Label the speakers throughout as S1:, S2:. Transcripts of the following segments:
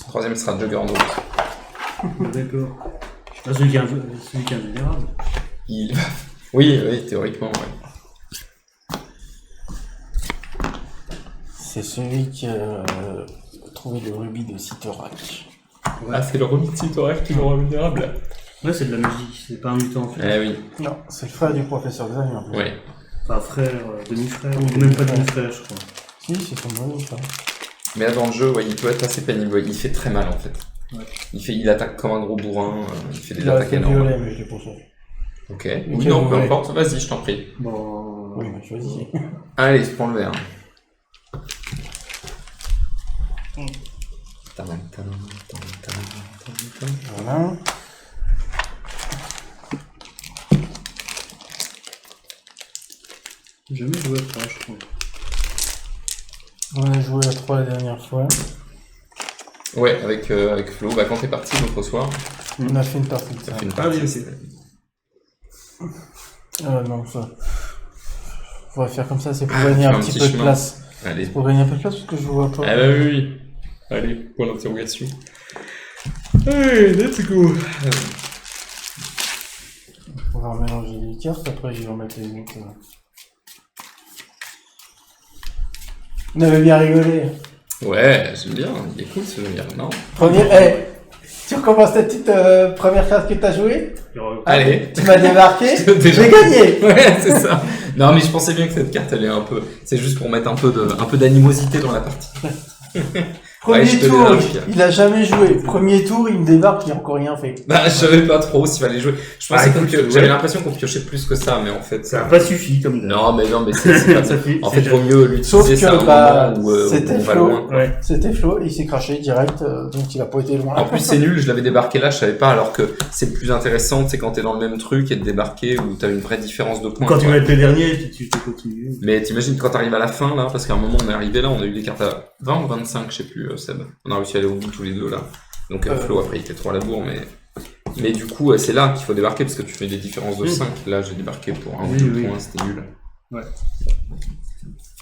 S1: Troisième sera Juggernaut.
S2: D'accord. Ah, celui qui est invulnérable.
S1: Oui, théoriquement, ouais.
S3: C'est celui qui a trouvé le rubis de Cyttorak.
S1: Ouais. Ah, c'est le rubis de Cyttorak qui est vulnérable.
S2: Ouais, c'est de la magie, c'est pas un mutant en fait.
S1: Eh oui.
S3: Non, c'est le frère du professeur Xavier en plus.
S1: Ouais.
S2: Enfin, frère, demi-frère, ou même pas demi-frère, je crois.
S3: Si, c'est son demi-frère.
S1: Mais dans le jeu, ouais, il peut être assez pénible. Ouais. Il fait très mal en fait. Ouais. Il attaque comme un gros bourrin. Il fait des attaques énormes.
S3: Violet, mais je l'ai pour ça.
S1: Ok. Ou non, peu importe. Vas-y, je t'en prie.
S2: Bon.
S3: Oui, mais choisis.
S1: Allez, je prends le vert.
S3: Voilà.
S2: J'ai jamais joué à 3, je crois.
S3: On a joué à 3 la dernière fois.
S1: Ouais, avec Flo. Bah, quand t'es parti l'autre soir.
S3: On a fait une partie de ça.
S1: Ah oui,
S3: non, ça. On va faire comme ça, c'est pour gagner un petit peu de place.
S1: Allez.
S3: C'est pour gagner un peu de place parce que je vois pas.
S1: Ah bah oui. Allez, point d'interrogation. Allez, let's go.
S3: On va remélanger les cartes, après je vais remettre les autres. On avait bien rigolé.
S1: Ouais, j'aime bien. Il est cool ce délire, non?
S3: Tu recommences ta petite première carte que t'as jouée?
S1: Allez.
S3: Tu m'as démarqué. J'ai gagné.
S1: Ouais, c'est ça. Non, mais je pensais bien que cette carte, elle est un peu... C'est juste pour mettre un peu d'animosité dans la partie.
S3: Premier tour, il a jamais joué. Premier tour, il me débarque, il a encore rien fait.
S1: Bah, je savais pas trop s'il fallait jouer. Je pensais j'avais l'impression qu'on piochait plus que ça, mais en fait...
S2: Ça a pas suffi comme...
S1: Non, mais c'est pas... En fait, il vaut mieux l'utiliser, c'est un moment où on va loin.
S3: Ouais. C'était Flo, il s'est craché direct, donc il a pas été loin.
S1: En plus, c'est nul, je l'avais débarqué là, je savais pas, alors que c'est le plus intéressant, c'est quand t'es dans le même truc et de débarquer où t'as une vraie différence de points.
S2: Quand tu vas être le dernier, tu continues.
S1: Mais t'imagines quand t'arrives à la fin, là, parce qu'à un moment, on est arrivé là, on a eu des cartes à 20 ou 25, je sais plus, Seb. On a réussi à aller au bout tous les deux, là. Donc, Flo, après, il était trop à la bourre, mais du coup, c'est là qu'il faut débarquer, parce que tu fais des différences de 5. Là, j'ai débarqué pour 1 ou 2 points, c'était nul.
S2: Ouais.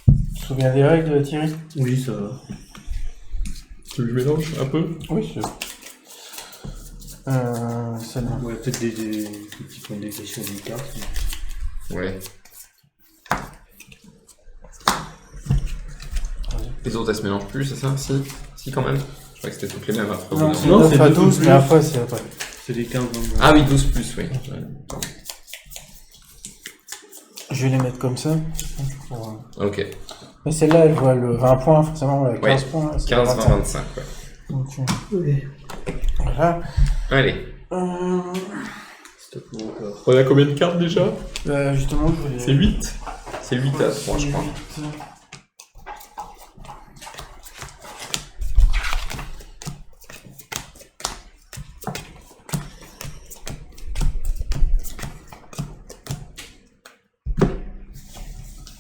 S3: Tu te souviens des règles, Thierry?
S2: Oui, ça va.
S1: Tu le mélanges un peu?
S3: Oui, c'est... celle-là.
S2: Ouais, peut-être des petits points de définition des cartes.
S1: Ouais. Les autres, elles se mélangent plus, c'est ça? Si, quand même. Je crois que c'était toutes les mêmes après.
S3: Non, c'est pas 12, mais après, c'est après.
S2: C'est des 15, 20.
S1: Ah oui, 12 plus, oui.
S3: Je vais les mettre comme ça.
S1: Ok.
S3: Mais celle-là, elle voit le 20 points, forcément, la 15 points.
S1: 15, 20, 25, ouais.
S3: Donc, voilà.
S1: Allez.
S2: On
S1: a combien de cartes déjà?
S3: Justement, je voulais...
S1: C'est 8? C'est 8 à 3, je crois.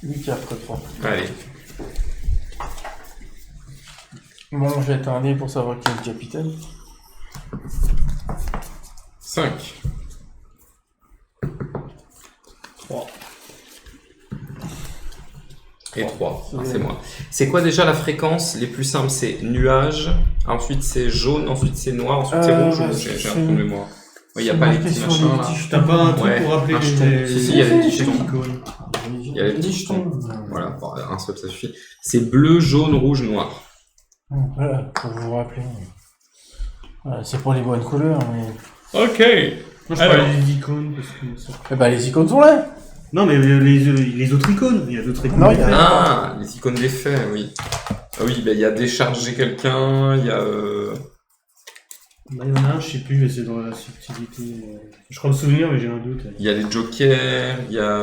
S3: 8 4 3.
S1: Allez.
S3: Bon, je vais être un dé pour savoir qui est le capitaine.
S1: 5.
S2: 3.
S1: Et 3. Ah, c'est moi. C'est quoi déjà la fréquence? Les plus simples, c'est nuage, ensuite c'est jaune, ensuite c'est noir, ensuite c'est rouge. J'ai un trou de mémoire. Il n'y a pas les petits machins là.
S2: T'as pas un truc pour rappeler les...
S1: Si, il y a les petits jetons. Il y a les petits jetons. Voilà, un seul ça suffit. C'est bleu, jaune, rouge, noir.
S3: Voilà, pour vous rappeler. Voilà, c'est pour les bonnes couleurs, mais...
S1: Ok.
S2: Moi je parlais des icônes parce que...
S3: Eh ben, les icônes sont là.
S2: Non, mais les autres icônes. Il y a d'autres icônes.
S3: Non, il y a...
S1: Ah, les icônes d'effet, oui. Ah oui, bah, il y a décharger quelqu'un, il y a...
S2: Bah, il y en a un, je sais plus, mais c'est dans la subtilité. Je crois me souvenir, mais j'ai un doute.
S1: Il y a les jokers, il y a...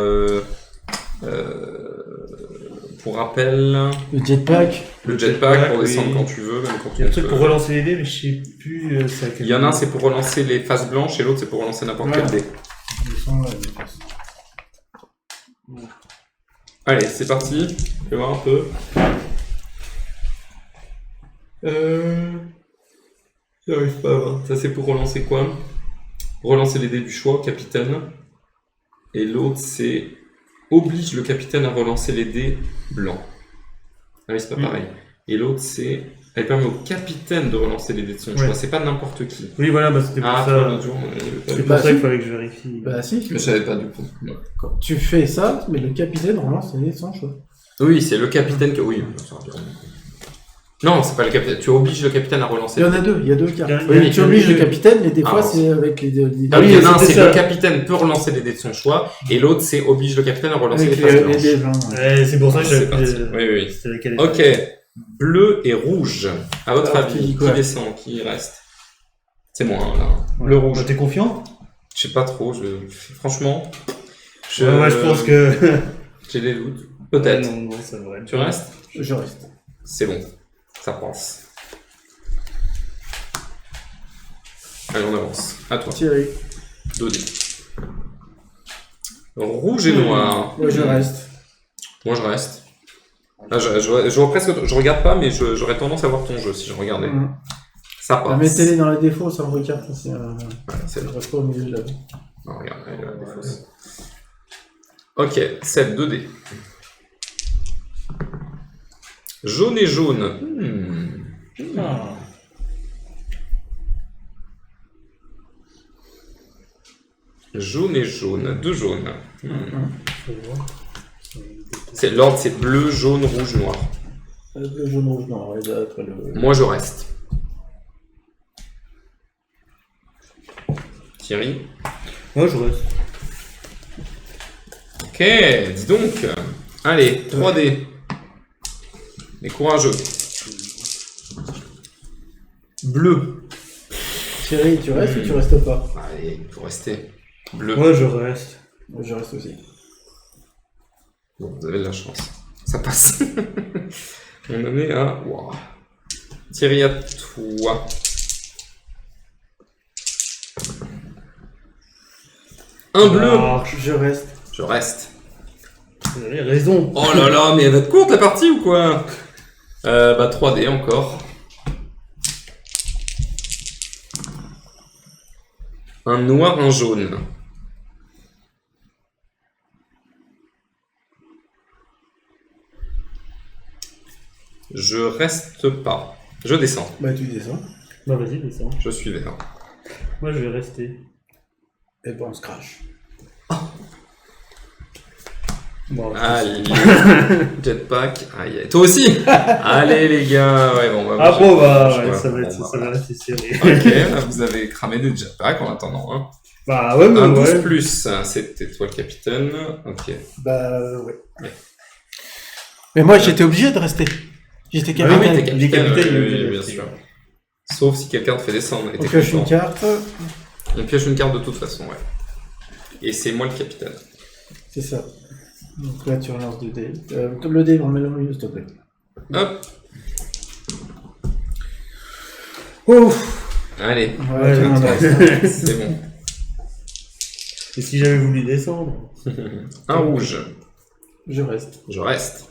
S1: pour rappel...
S3: Le jetpack.
S1: Le jetpack pour descendre quand tu veux, même quand
S2: Il y a un truc pour relancer les dés, mais je sais plus...
S1: Il y en a un, c'est pour relancer les faces blanches, et l'autre, c'est pour relancer n'importe quel dé.
S3: Ils sont là, les faces.
S1: Allez, c'est parti. Je vais voir un peu. J'arrive pas à voir. Ça, c'est pour relancer quoi? Relancer les dés du choix, capitaine. Et l'autre, c'est oblige le capitaine à relancer les dés blancs. Ah oui, c'est pas pareil. Et l'autre, c'est Elle permet au capitaine de relancer les dés de son choix. C'est pas n'importe qui.
S2: Oui, voilà, bah, c'était pour
S1: Ah,
S2: ça.
S1: l'autre jour,
S2: C'est
S3: Bah,
S2: pour ça qu'il
S3: si.
S2: fallait que je vérifie.
S3: Bah si.
S1: je savais pas du coup. Ouais.
S3: Quand tu fais ça, mais le capitaine relance les dés de son choix.
S1: Oui, c'est le capitaine que. Oui, ça va bien. Non, c'est pas le capitaine. Tu obliges le capitaine à relancer.
S3: Il y en a deux, il y a deux cartes.
S2: Oui,
S3: Oui, tu obliges le
S2: deux.
S3: capitaine, mais des
S1: Ah,
S3: fois
S1: bon.
S3: c'est avec les deux.
S1: Ah oui,
S2: Oui,
S1: non,
S2: c'était
S1: c'est
S2: ça.
S1: le capitaine peut relancer les dés de son choix, et l'autre c'est oblige le capitaine à relancer
S3: Avec
S1: les faces
S3: les
S1: blanches.
S3: dés blancs. Ouais.
S2: C'est pour ça que
S1: C'est
S2: j'avais
S1: parti.
S2: fait.
S1: Oui, oui.
S2: C'était laquelle
S1: Ok, bleu et rouge. À votre
S3: Alors, tu
S1: avis,
S3: dis
S1: qui
S3: quoi
S1: descend, qui reste? C'est moi, là.
S2: Ouais.
S1: Le rouge.
S2: Bah, t'es confiant?
S1: Je sais pas trop, franchement.
S2: Ouais, je pense que.
S1: J'ai des doutes. Peut-être.
S2: Non, non, ça devrait.
S1: Tu restes?
S3: Je reste.
S1: C'est bon. Ça passe. Allez, on avance. À toi.
S3: Thierry.
S1: 2 dés. Rouge et noir.
S3: Moi je reste.
S1: Moi, je reste. Ah, je regarde pas, mais j'aurais tendance à voir ton jeu si je regardais. Ça
S3: Bah,
S1: passe.
S3: mettez-les dans la défaut, ça me regarde aussi.
S1: Ouais, c'est
S3: Je
S1: bon.
S3: reste pas au milieu de la.
S1: Non, regarde, elle a des fausses. Ok, 7, 2 dés. Jaune et jaune.
S2: Ah.
S1: Jaune et jaune. 2 jaunes.
S2: Faut voir.
S1: C'est l'ordre, c'est bleu, jaune, rouge, noir.
S3: Le jaune rouge, non, les autres, le.
S1: Moi, je reste. Thierry.
S2: Moi, je reste.
S1: Ok, dis donc. Allez, 3D. Les courageux. Bleu.
S3: Thierry, tu restes ou tu restes pas?
S1: Allez, il faut rester. Bleu.
S2: Moi, je reste.
S3: Moi je reste aussi.
S1: Bon, vous avez de la chance. Ça passe. On en est à... Wow. Thierry, à toi. Un bleu.
S2: Ah,
S3: Je reste.
S1: Je reste.
S2: vous avez raison.
S1: Oh là là, mais elle va être courte la partie ou quoi? Bah 3D encore. Un noir, un jaune. Je reste pas. Je descends.
S3: Bah tu descends.
S2: Bah, vas-y, descends.
S1: Je suis vert.
S2: Moi, je vais rester.
S3: Et ben on se crache.
S2: Bon,
S1: Allez. Jetpack. Aïe, aïe. Toi aussi. Allez les gars. Ouais, bon, bah,
S2: Ah
S1: moi,
S2: bon, bah,
S1: je
S2: ouais,
S1: vois.
S2: ça va
S1: Bon,
S2: être,
S1: bah,
S2: ça va rester serré.
S1: Ok, vous avez cramé des jetpacks en attendant. Hein.
S2: Bah, ouais, mais
S1: Un 12
S2: ouais.
S1: plus, c'était toi le capitaine. Ok.
S3: Bah ouais. Mais moi j'étais obligé de rester. J'étais
S1: Ah oui,
S3: capitaine.
S1: t'es
S2: Il est
S1: capitaine,
S2: capitaine,
S1: oui,
S2: il est
S1: bien
S2: capitaine.
S1: sûr. Sauf si quelqu'un te fait descendre. Et
S3: On
S1: t'es
S3: pioche une
S1: content.
S3: carte.
S1: On pioche une carte de toute façon, ouais. Et c'est moi le capitaine.
S3: C'est ça. Donc là tu relances 2 dés. Le dé, on met le milieu s'il te plaît.
S1: Hop,
S3: Ouf.
S1: allez,
S3: Ouais, tout le monde reste.
S1: c'est bon.
S2: Et si j'avais voulu descendre?
S1: Un rouge,
S3: Je reste.
S1: je reste.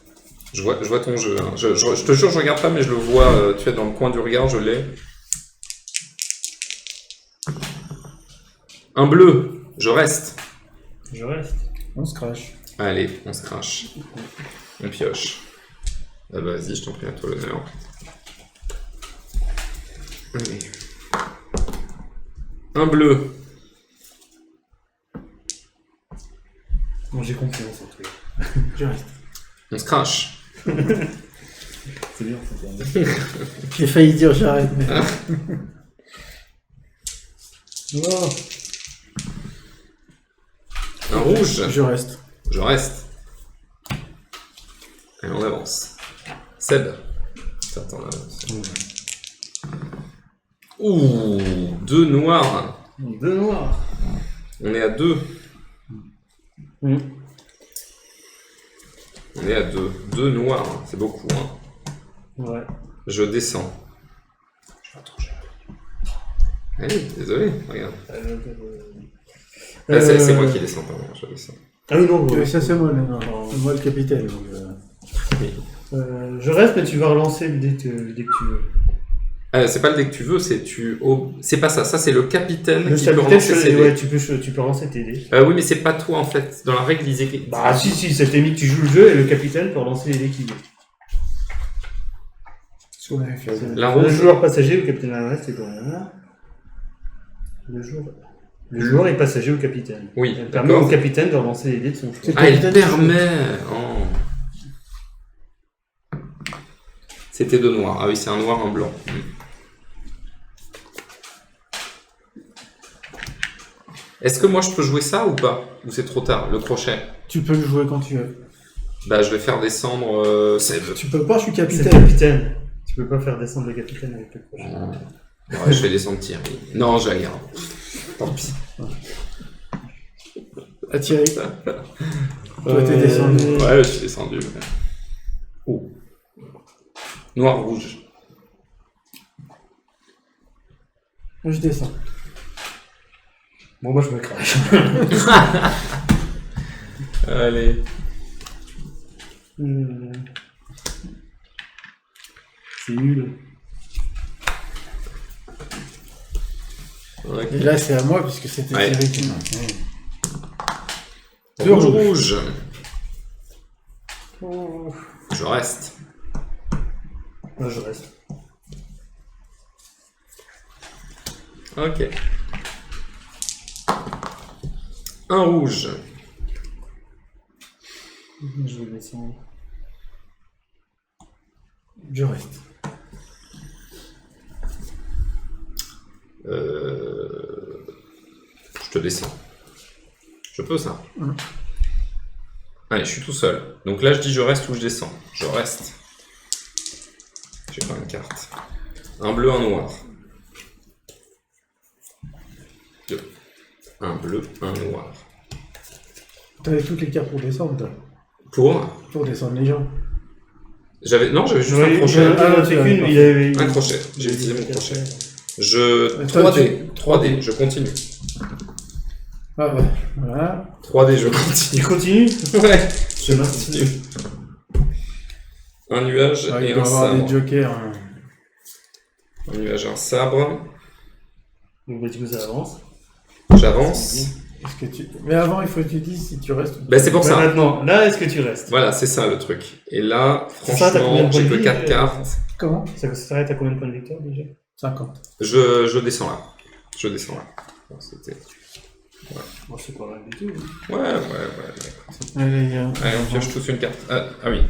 S1: Je vois ton jeu. Hein. Je te jure, je regarde pas, mais je le vois. Tu es dans le coin du regard, je l'ai. Un bleu, je reste.
S2: Je reste.
S3: On se crache.
S1: Allez, on se crache. On pioche. Ah bah vas-y, je t'en prie, à toi l'honneur. Allez. Un bleu.
S2: Bon, j'ai confiance en toi.
S3: Je reste.
S1: On se crache.
S2: C'est bien, ça.
S3: J'ai failli dire j'arrête. Mais... Oh,
S1: Un rouge.
S3: je reste.
S1: Je reste. Allez, on avance. Seb. Attends, là. Ouh, 2 noirs.
S2: 2 noirs.
S1: On est à 2.
S2: Mm.
S1: On est à 2. 2 noirs, c'est beaucoup. Hein.
S2: Ouais.
S1: Je descends. Allez, désolé, regarde. C'est moi qui descends, pardon, je descends.
S2: Ah oui, non,
S3: Ça c'est moi maintenant. C'est moi le capitaine. Donc,
S1: Oui.
S2: je reste, mais tu vas relancer dès que tu veux.
S1: C'est pas le dé que tu veux, c'est c'est pas ça. Ça, c'est le capitaine
S2: Le
S1: qui peut
S2: capitaine,
S1: relancer ses dés.
S2: ouais, tu peux relancer tes dés.
S1: Oui, mais c'est pas toi en fait. Dans la règle, ils écrivent.
S2: Bah, si, c'était mis que tu joues le jeu et le capitaine peut relancer les dés qu'il veut.
S3: Ce qu'on avait fait.
S1: La
S2: Le
S1: rouge.
S2: joueur passager ou capitaine à reste est pour rien. Le joueur est passager ou capitaine.
S1: Oui,
S2: Elle permet au
S1: d'accord.
S2: capitaine de relancer les dés de son choix.
S3: C'est-
S1: Ah, il
S3: capitaine
S1: permet. Oh. C'était de noir. Ah oui, c'est un noir, un blanc. Est-ce que moi je peux jouer ça ou pas? Ou c'est trop tard, le crochet?
S3: Tu peux le jouer quand tu veux.
S1: Bah je vais faire descendre Sève.
S3: Tu peux pas, je suis
S2: C'est le
S3: capitaine.
S2: capitaine. Tu peux pas faire descendre le capitaine avec le crochet.
S1: Ouais, je vais descendre Thierry. Non, je la garde. Tant pis.
S3: Ah, Thierry. Toi, t'es descendu.
S1: Ouais, je suis descendu. Oh. Noir, rouge.
S3: Moi, je descends.
S2: Bon, moi je me crache.
S1: Allez.
S2: C'est nul.
S1: Ok.
S3: Et là, c'est à moi, puisque c'était
S1: Ouais.
S3: Thierry qui m'a.
S1: Rouge, rouge. Je reste.
S2: Moi je reste.
S1: Ok. Un rouge.
S2: Je vais descendre.
S3: Je reste.
S1: Je te descends. Je peux ça.
S3: Mhm.
S1: Allez, je suis tout seul. Donc là, je dis je reste ou je descends. Je reste. J'ai pas une carte. Un bleu, un noir. Deux. Un bleu, un noir.
S3: T'avais toutes les cartes pour descendre, toi.
S1: Pour
S3: descendre les gens.
S1: Non, j'avais juste un crochet.
S2: Il avait
S1: Un crochet. J'ai utilisé mon crochet.
S3: Et toi,
S1: 3D. 3D, je continue.
S3: Ah ouais. Voilà.
S1: 3D, je continue.
S2: Il continue.
S1: Ouais, je continue. Un nuage
S3: Ah,
S1: et
S3: il
S1: un
S3: doit avoir des
S1: sabre.
S3: jokers. Hein.
S1: Un nuage et un sabre.
S2: Donc bah, du coup ça avance.
S1: J'avance.
S3: Est-ce que tu... Mais avant, il faut que tu dises si tu restes.
S1: Ben, c'est pour
S2: Ouais,
S1: ça.
S2: maintenant, là est-ce que tu restes?
S1: Voilà, c'est ça le truc. Et là,
S2: C'est ça, t'as combien
S1: franchement,
S2: de
S1: j'ai
S2: points
S1: que
S2: de vie,
S1: 4 cartes.
S3: Comment
S2: Ça s'arrête à combien de points de victoire déjà?
S3: 50.
S1: Je descends là. Je descends là. Bon, c'était...
S2: Bon, c'est pas mal du tout.
S1: Ouais.
S3: Allez,
S1: Allez, on pioche tous une carte. Ah oui.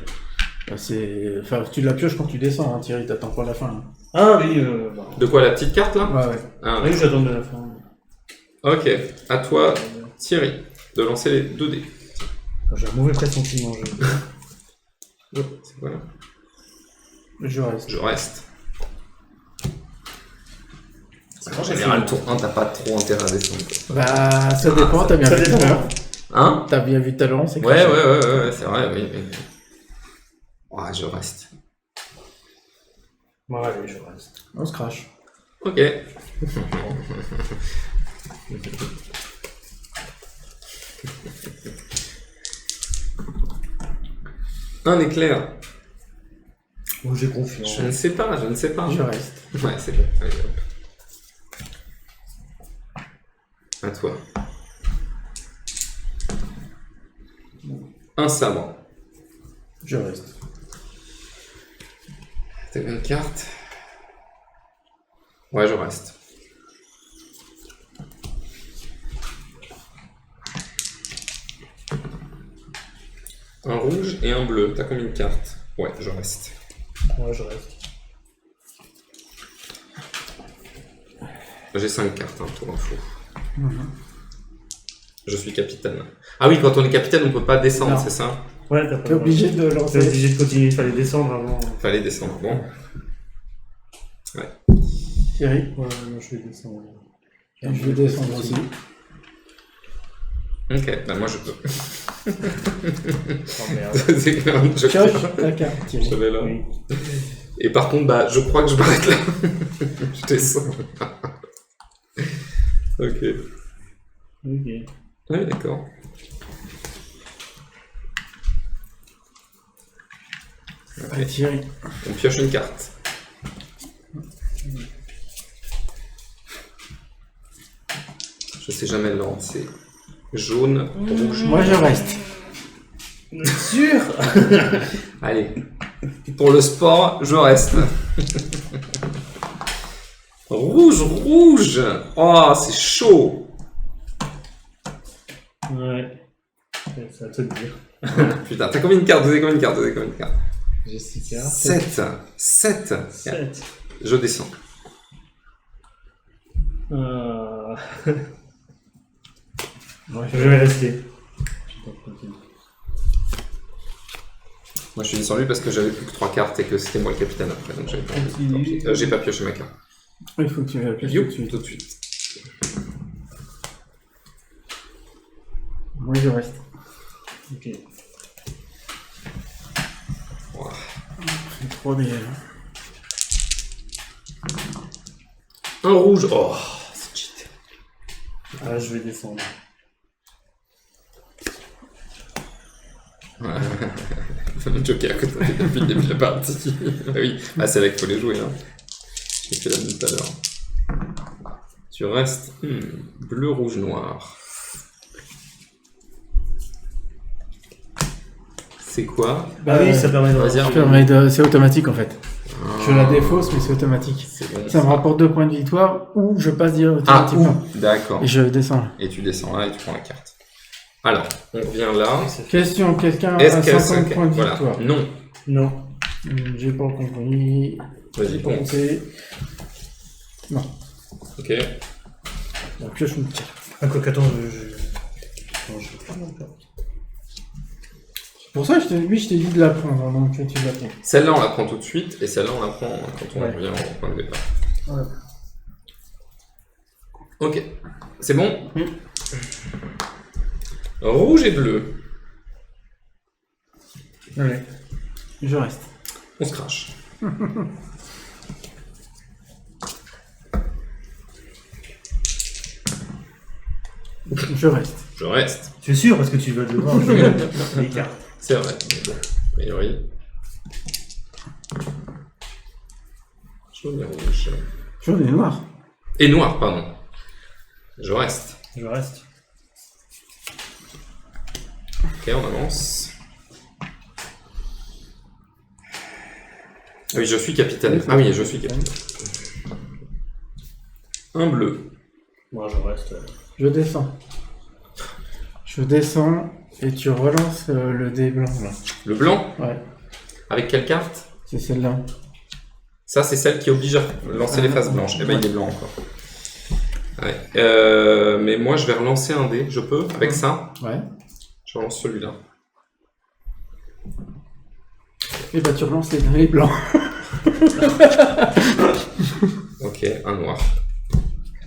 S3: Bah, c'est... Enfin, tu la pioches quand tu descends, hein, Thierry, t'attends pas la fin. Hein.
S2: Ah oui, bah.
S1: De quoi, la petite carte là?
S3: Ouais, ouais.
S1: Ah,
S2: Oui, j'attends de la fin.
S1: ok. À toi, Thierry, de lancer les 2 dés.
S2: J'ai un mauvais pressentiment.
S1: C'est quoi là?
S3: Je reste.
S1: Je reste. En général, tour 1, t'as pas trop intérêt à descendre. Quoi.
S3: Bah, ça dépend, t'as bien
S2: ça
S3: vu
S2: dépend.
S3: tout à l'heure.
S1: Hein?
S3: T'as bien vu talent, c'est
S1: Ouais, c'est vrai, oui. Ouais, je reste.
S2: Bon, allez, je reste.
S3: On se crache.
S1: Ok. Un éclair.
S2: Oh, j'ai confiance.
S1: Je ne sais pas.
S3: Je reste.
S1: Ouais, c'est bon. Allez, hop. À toi. Un sabre.
S3: Je reste.
S1: T'as une carte? Ouais, je reste. Un rouge et un bleu. T'as combien de cartes? Ouais, je reste.
S2: Ouais, je reste.
S1: J'ai 5 cartes, hein, pour info. Je suis capitaine. Ah oui, quand on est capitaine, on peut pas descendre,
S3: Non.
S1: c'est ça?
S2: Ouais, t'as pas
S3: T'es obligé de
S2: T'es
S3: lancer.
S2: obligé de continuer, il fallait descendre avant.
S1: Fallait descendre. Bon.
S3: Thierry,
S2: Ouais, moi je vais descendre.
S3: je vais descendre aussi.
S1: Ok, bah moi je peux.
S2: Oh merde.
S1: C'est clair, je
S3: Pioche ta carte, Thierry.
S1: je vais là.
S2: Oui.
S1: Et par contre, bah, je crois que je m'arrête là. Je descends. Ok.
S2: Ok.
S1: Oui, d'accord.
S3: Allez, Thierry.
S1: On pioche une carte. Je sais jamais le lancer. Jaune, rouge.
S3: Moi, je reste.
S2: Sûr.
S1: Allez. Pour le sport, je reste. Rouge, rouge. Oh, c'est chaud.
S2: Ouais. Ça va te dire.
S1: Putain, t'as combien de cartes? Donnez combien de cartes? Donnez combien de cartes?
S2: J'ai 6 cartes.
S1: 7. 7.
S2: 7.
S1: Je descends.
S2: Euh...
S3: Ouais,
S2: Je vais rester.
S1: Moi, je suis descendu parce que j'avais plus que 3 cartes et que c'était moi le capitaine après, donc j'avais pas
S3: Continue.
S1: j'ai pas pioché ma carte.
S3: Il faut que tu vérifies
S1: Yo,
S3: tout de suite.
S1: tout de suite.
S3: Moi, je reste.
S2: Ok.
S1: Wow.
S3: C'est 3 dégâts.
S1: Un rouge. Oh, c'est cheat.
S2: Ah, je vais descendre.
S1: Ouais. Le Joker que t'as fait depuis le début de la partie. Ah oui, ah, c'est là qu'il faut les jouer. Hein. J'ai fait la même tout à l'heure. Tu restes bleu, rouge, noir. C'est quoi?
S2: Bah oui, ça permet de...
S1: Vas-y,
S3: C'est automatique en fait. Je la
S1: Ah,
S3: défausse, mais c'est automatique.
S1: c'est bon,
S3: Ça me rapporte 2 points de victoire ou je passe automatiquement.
S1: D'accord.
S3: Et je descends.
S1: Et tu descends là et tu prends la carte. Alors, on revient là.
S3: Question, quelqu'un
S1: Est-ce
S3: a
S1: qu'elle
S3: 50 points de
S1: voilà.
S3: victoire.
S1: Non.
S2: Non.
S3: J'ai pas compris.
S1: Vas-y,
S3: J'ai pas
S1: compte.
S3: compté. Non.
S1: Ok.
S3: Donc pioche une carte.
S2: Ah, quoi qu'attends, Non, je vais pas encore.
S3: Pour ça, je t'ai dit de la prendre, donc tu la prends.
S1: Celle-là, on la prend tout de suite et celle-là, on la prend quand on
S2: Ouais.
S1: revient au point de départ.
S3: Ouais.
S1: Ok. C'est bon? Rouge et bleu.
S2: Allez.
S3: Je reste.
S1: On se crache.
S3: Je reste.
S1: Je reste.
S2: Tu es sûr parce que tu vas devoir jouer les cartes.
S1: C'est vrai. Mais bon, a priori. Jaune et rouge.
S3: Jaune et noir.
S1: Et noir, pardon. Je reste.
S2: Je reste.
S1: Ok, on avance. Ah oui, je suis capitaine. Ah oui, je suis capitaine. Un bleu.
S2: Moi, je reste.
S3: Je descends. Je descends et tu relances le dé blanc là.
S1: Le blanc.
S3: Ouais,
S1: Avec quelle carte?
S3: c'est celle-là.
S1: Ça, c'est celle qui oblige à lancer les faces blanches. Eh ben,
S3: Ouais.
S1: il est blanc encore. Ouais. Mais moi, je vais relancer un dé. Je peux? Avec ça?
S3: Ouais.
S1: Je relance celui-là.
S3: Et bah tu relances les blancs.
S1: Ok, un noir.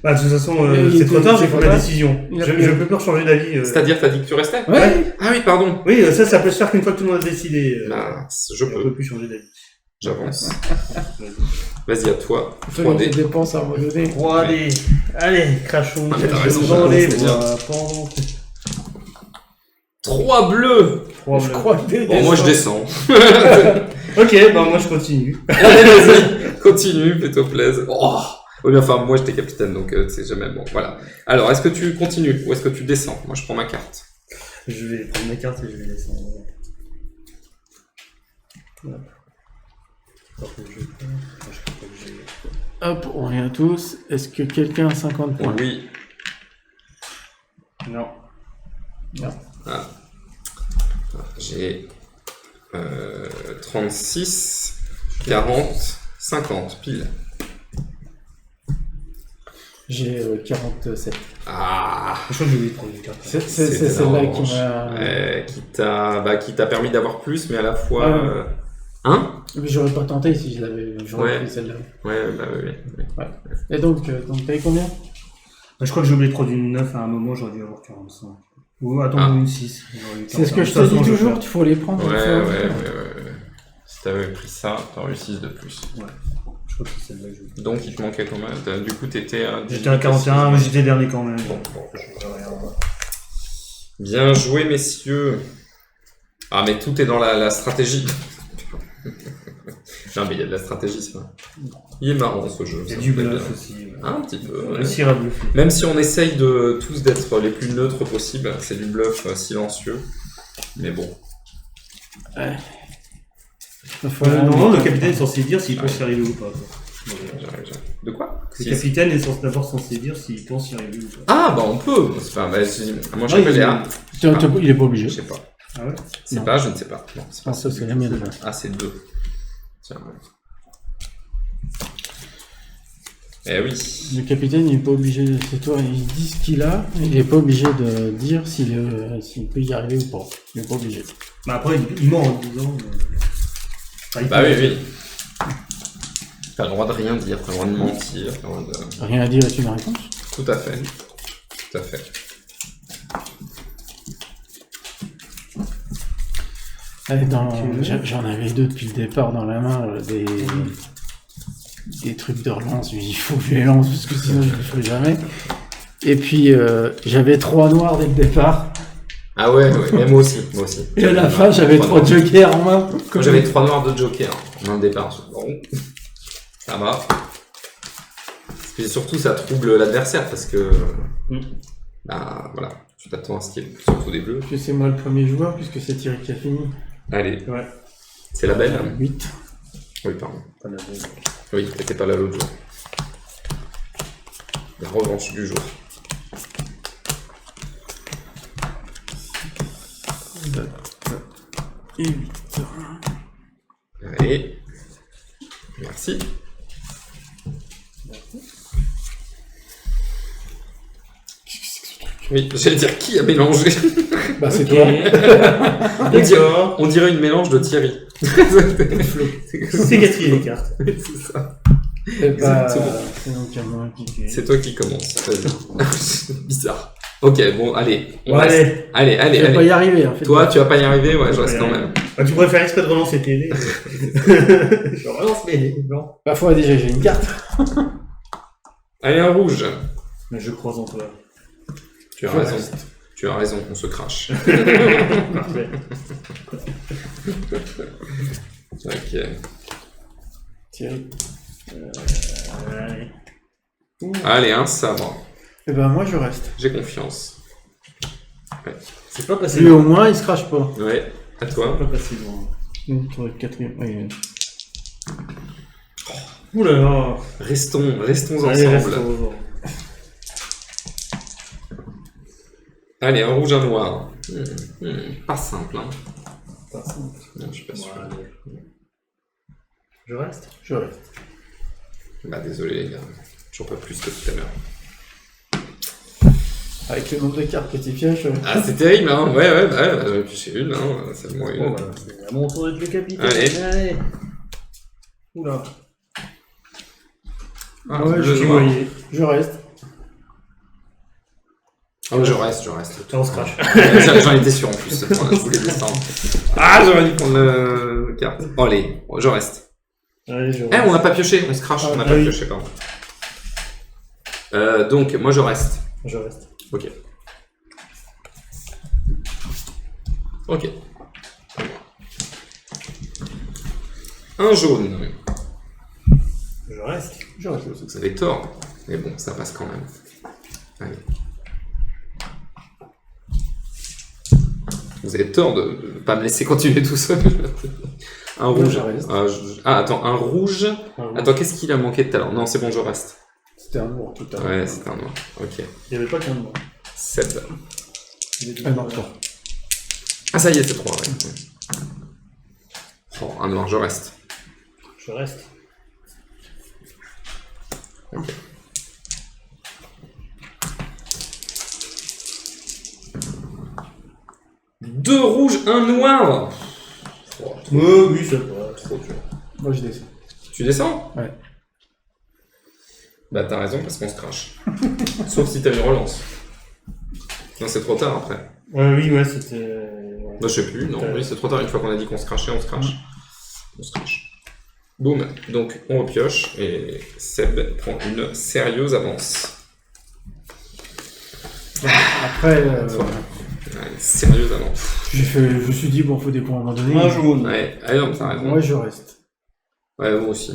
S2: Bah, de toute façon,
S3: Mais
S2: c'est trop tard, j'ai
S3: c'est
S2: pris
S3: trop
S2: ma
S3: tard.
S2: décision.
S3: Il a
S2: Je
S3: pris-
S2: je peux plus changer d'avis.
S1: C'est-à-dire, t'as dit que tu restais?
S3: Ouais.
S1: Ah oui, pardon.
S2: Oui, ça peut se faire qu'une fois que tout le monde a décidé.
S1: Mince, je
S2: On
S1: peux.
S2: peut plus changer d'avis.
S1: J'avance. Vas-y, à toi.
S3: Toi, les
S1: 3D.
S3: dépenses à redonner.
S2: 3D. Allez, crachons.
S1: Ah, mais t'as raison,
S2: Dans les
S1: c'est bien.
S2: bois, pendant-
S1: 3 bleus.
S2: Trois
S3: Je
S2: bleus.
S3: crois que
S1: Bon, moi, je descends.
S2: Ok, bah moi je continue.
S1: Allez, vas-y, continue, fais-toi plaisir. Oh oui, mais enfin, moi, j'étais capitaine, donc c'est jamais bon. Voilà. Alors, est-ce que tu continues ou est-ce que tu descends? Moi, je prends ma carte.
S2: Je vais prendre mes cartes et je vais descendre. Hop. Alors que je crois que j'ai-
S3: Hop, on revient tous. Est-ce que quelqu'un a 50 points?
S1: Oui.
S2: Non.
S1: Ah. J'ai 36, 40, 50, pile.
S3: J'ai 47.
S1: Ah.
S2: Je crois que j'ai oublié de prendre une carte.
S3: C'est
S1: C'est
S3: celle-là
S1: dommage.
S3: qui m'a...
S1: Qui t'a permis d'avoir plus, mais à la fois...
S3: Ouais.
S1: Hein?
S3: Mais j'aurais pas tenté si je l'avais... J'aurais
S1: Ouais.
S3: pris celle-là.
S1: Ouais, bah oui.
S3: Et donc t'as eu combien?
S2: Je crois que j'ai oublié de prendre une 9 à un moment, j'aurais dû avoir 45. Ou attends,
S1: Ah.
S2: une 6. J'aurais eu
S3: C'est ce
S2: 45.
S3: que je
S2: De
S3: te
S2: toute
S3: dis
S2: façon, je
S3: toujours,
S2: vais
S3: il faut les prendre.
S1: Ouais,
S3: il
S1: ouais,
S3: faut-
S1: ouais. Si t'avais pris ça, t'aurais eu 6 de plus.
S2: faire. Je crois que c'est celle-là que je vais.
S1: Donc, il te manquait combien? Du coup, t'étais à...
S2: J'étais à 41, mais j'étais dernier quand même.
S1: Bon.
S2: Je ferai rien.
S1: Bien joué, messieurs. Ah, mais tout est dans la stratégie. Non, mais il y a de la stratégie, c'est vrai. Il est marrant, ce jeu.
S2: Il y a
S1: ça
S2: du
S1: me plaît
S2: bluff
S1: bien.
S2: aussi.
S1: Un petit peu, ouais.
S2: Réussir à bluffer.
S1: Même si on essaye de tous d'être les plus neutres possible, c'est du bluff silencieux. Mais bon.
S3: Ouais.
S2: Normalement, le capitaine est censé dire s'il pense y arriver ou pas. Quoi.
S1: J'arrive. De quoi?
S2: Le capitaine est d'abord censé dire s'il pense y arriver ou pas.
S1: Ah, bah on peut. C'est pas. Bah, moi, je sais pas.
S3: Il est pas obligé.
S1: Je sais pas.
S2: Ah ouais?
S1: C'est pas, je ne sais pas. Non, c'est pas
S3: ça, c'est la mienne.
S1: Ah, c'est 2. Tiens. Eh oui.
S3: Le capitaine, il est pas obligé. C'est toi, il dit ce qu'il a. Il est pas obligé de dire s'il peut y arriver ou pas. Il est pas obligé.
S2: Bah après, il ment en disant.
S1: Bah oui. T'as le droit de rien dire, t'as le droit de mentir, t'as le droit de...
S3: Rien à dire est une réponse.
S1: Tout à fait. Tout à fait.
S3: J'en avais deux depuis le départ dans la main, des trucs de relance. Il faut que je les lance parce que sinon je ne les ferai jamais. Et puis j'avais 3 noirs dès le départ.
S1: Ah ouais, mais moi aussi.
S3: Et à la fin, j'avais 3 jokers en main.
S1: Moi, j'avais 3 noirs de joker en le départ. Bon, ça va. Et surtout, ça trouble l'adversaire parce que... Bah voilà, tu t'attends à ce qu'il y ait surtout des bleus.
S3: C'est moi le premier joueur puisque c'est Thierry qui a fini.
S1: Allez,
S2: Ouais.
S1: c'est la belle.
S3: 8.
S1: Oui, pardon.
S2: Pas la bonne.
S1: Oui, t'étais pas là l'autre jour. La revanche du jour.
S3: Et 8.
S1: Allez. Merci. Oui, j'allais dire qui a mélangé.
S3: Bah c'est toi.
S1: On dirait une mélange de Thierry.
S2: C'est Catherine les cartes.
S1: Oui, c'est ça.
S3: Exactement. C'est donc à moi qui...
S1: C'est toi qui commence. C'est bizarre. Ok, bon, allez.
S2: Bon, allez.
S1: Allez.
S3: Tu vas pas y arriver. En fait.
S1: Toi, tu vas pas y arriver? Ouais, je reste quand même.
S2: Bah, tu pourrais faire exprès de relancer tes dés. Je relance mes dés. Non.
S3: Parfois déjà j'ai une carte.
S1: Allez, un rouge.
S2: Mais je crois en toi.
S1: Tu as raison. Tu as raison, on se crache.
S2: Parfait.
S1: Ok.
S3: Thierry.
S2: Allez.
S1: Allez, un sabre.
S3: Et ben moi je reste.
S1: J'ai confiance.
S2: C'est pas passé
S3: Lui au
S2: loin.
S3: moins il se crache pas.
S1: Ouais, à toi.
S2: C'est pas passé loin.
S3: Donc tu aurais le quatrième. Oui.
S2: Ouh là là.
S1: Restons
S2: Allez,
S1: ensemble.
S2: restons.
S1: Allez, un rouge, un noir. Pas simple, hein.
S2: Pas simple.
S1: Non, je suis pas sûr.
S2: Allez. Je reste.
S3: Je reste.
S1: Bah, désolé, les gars. Toujours pas plus que tout à l'heure.
S3: Avec le nombre de cartes que tu pioches.
S1: Ah, c'est terrible, hein. Ouais, j'en ai pioché une, hein. C'est moi une.
S2: Bon, bah, c'est à mon tour d'être le capitaine.
S1: Allez.
S2: Oula.
S1: Ah,
S3: Ouais,
S1: le
S3: je
S1: noir.
S3: voyais. Je reste.
S1: Ah, je reste.
S2: On se crache.
S1: J'en étais sûr en plus. Voilà, je voulais descendre. Ah, j'aurais dû prendre le carte. Bon, allez, je reste.
S2: Allez, je
S1: Eh, on n'a pas pioché, on se crache, on n'a pas
S2: oui.
S1: pioché, pardon. Donc, moi je reste.
S2: Je reste.
S1: Ok. Ok. Un jaune.
S2: Je reste.
S3: Je reste.
S1: Vous avez tort, mais bon, ça passe quand même. Allez. Vous avez tort de ne pas me laisser continuer tout seul. Un rouge.
S3: je reste.
S1: Attends, un rouge. Attends, qu'est-ce qu'il a manqué tout à l'heure? Non, c'est bon, je reste.
S3: C'était un noir tout à l'heure.
S1: Ouais, c'était un noir. Ok.
S2: Il n'y avait pas qu'un noir.
S1: 7.
S3: Ah non, toi.
S1: Ah, ça y est, c'est 3, ouais. Oh, un noir, je reste.
S2: Je reste.
S1: Ok. Deux rouges, un noir. Oh,
S2: Oui, ça va.
S1: trop dur.
S3: Moi je descends.
S1: Tu descends?
S3: Ouais.
S1: Bah t'as raison parce qu'on se crache. Sauf si t'as une relance. Non, c'est trop tard après.
S2: Oui, ouais, c'était.
S1: Bah je sais plus, non, oui, c'est trop tard. Une fois qu'on a dit qu'on se crachait, on se crache. On se crache. Boum, donc on repioche et Seb prend une sérieuse avance.
S3: Après,
S1: Ouais, une sérieuse avance.
S3: je me suis dit, bon, faut des points à un moment donné.
S2: Un jaune.
S1: Ouais, allez, non, t'as raison.
S3: Moi je reste.
S1: Ouais, moi aussi.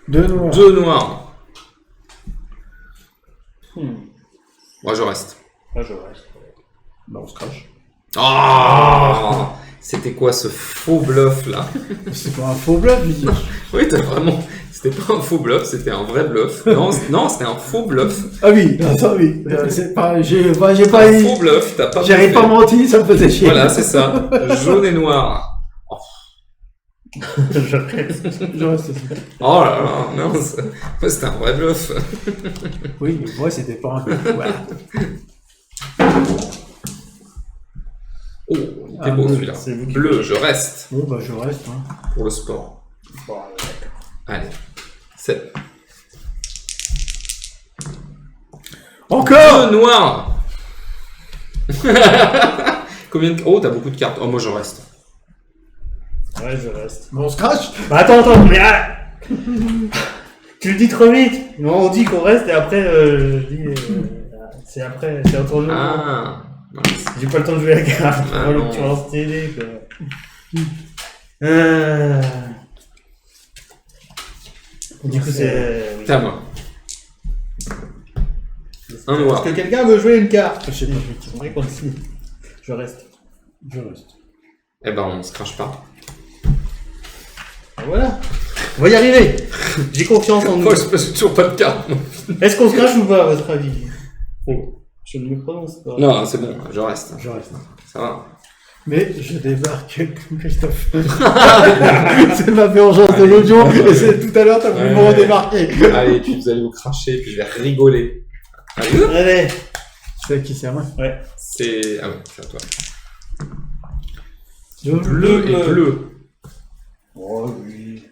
S3: Deux noirs.
S1: Deux noirs. Moi je reste.
S2: Ah, je reste.
S3: Bah, on se crache.
S1: Oh c'était quoi ce faux bluff là?
S3: C'est pas un faux bluff, je dis.
S1: Oui, t'as vraiment. C'était pas un faux bluff, c'était un vrai bluff. Non, c'était un faux bluff.
S3: Ah oui, ça oui. C'est pas, j'ai pas
S1: Un
S3: eu.
S1: faux bluff, t'as pas
S3: J'avais
S1: bluffé.
S3: pas menti, ça me faisait chier.
S1: Voilà, c'est ça. Jaune et noir.
S2: Je reste.
S3: Je reste ici.
S1: Oh là là, non, ouais, c'était un vrai bluff.
S3: Oui, mais moi, c'était pas un bluff. Voilà.
S1: Oh, il était beau
S3: bleu,
S1: celui-là.
S2: c'est vous qui-
S1: Bleu, je reste
S3: Bon, bah, je reste. Hein.
S1: pour le sport.
S2: Bon, d'accord.
S1: Allez, 7.
S3: Encore
S1: Noir. Combien de... Oh, t'as beaucoup de cartes. Oh, moi je reste.
S2: Ouais, je reste.
S3: Bon, on se crache.
S2: Bah attends, mais tu le dis trop vite. Non, on dit qu'on reste et après, je dis. C'est après, c'est autour de nous.
S1: Ah, mince.
S2: J'ai pas le temps de jouer la carte.
S1: Ah,
S2: Voilà,
S1: non.
S2: tu relances TD, quoi. Du coup, c'est.
S1: C'est à moi. Un noir.
S2: Est-ce que quelqu'un veut jouer une carte?
S3: Je sais pas.
S2: C'est vrai qu'on signe. Je reste.
S3: Je reste.
S1: Eh ben, on se crache pas.
S2: Ah, voilà. On va y arriver. J'ai confiance en nous.
S1: Moi, j'ai toujours pas de carte.
S2: Est-ce qu'on se crache ou pas, à votre avis? Oh, je ne me prononce pas.
S1: Non, c'est bon, je reste.
S3: Je reste.
S1: Ça va.
S3: Mais je débarque comme Christophe. C'est ma vengeance de l'audio. Et c'est tout à l'heure, t'as voulu me
S1: Ouais.
S3: redébarquer.
S1: Allez, puis vous allez vous cracher, puis je vais rigoler. Allez,
S2: Allez.
S3: C'est à qui c'est à moi?
S2: Ouais.
S1: c'est... Ah ouais, c'est à toi.
S2: Bleu,
S1: Bleu et bleu.
S2: Oh oui.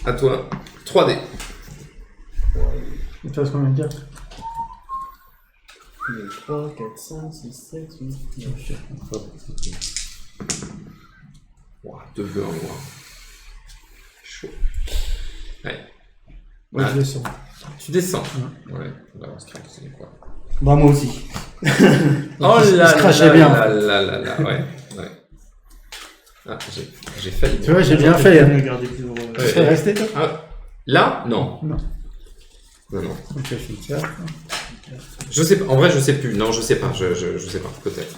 S1: À toi. 3D.
S3: Il te reste combien de cartes?
S2: 2, 3, 4, 5, 6, 7, 8, 9.
S1: Ouah, 2 bleus, un noir. Chaud. Allez.
S3: Ouais,
S1: Ah.
S3: je descends.
S1: Tu descends. Ouais, là, on se craque, c'est quoi.
S2: Bah, moi aussi.
S1: Oh
S3: il se
S1: là
S3: crachait
S1: là
S3: bien.
S1: là là là là, ouais. Ah, j'ai failli.
S3: Tu vois, j'ai bien fait. Hein.
S2: Regardez plus heureux.
S3: Tu serais resté, toi?
S1: Ah, là, non.
S3: Non.
S1: Non, non.
S3: Ok, je suis carte.
S1: Je sais pas, en vrai, je sais plus. Non, je sais pas, je sais pas, peut-être.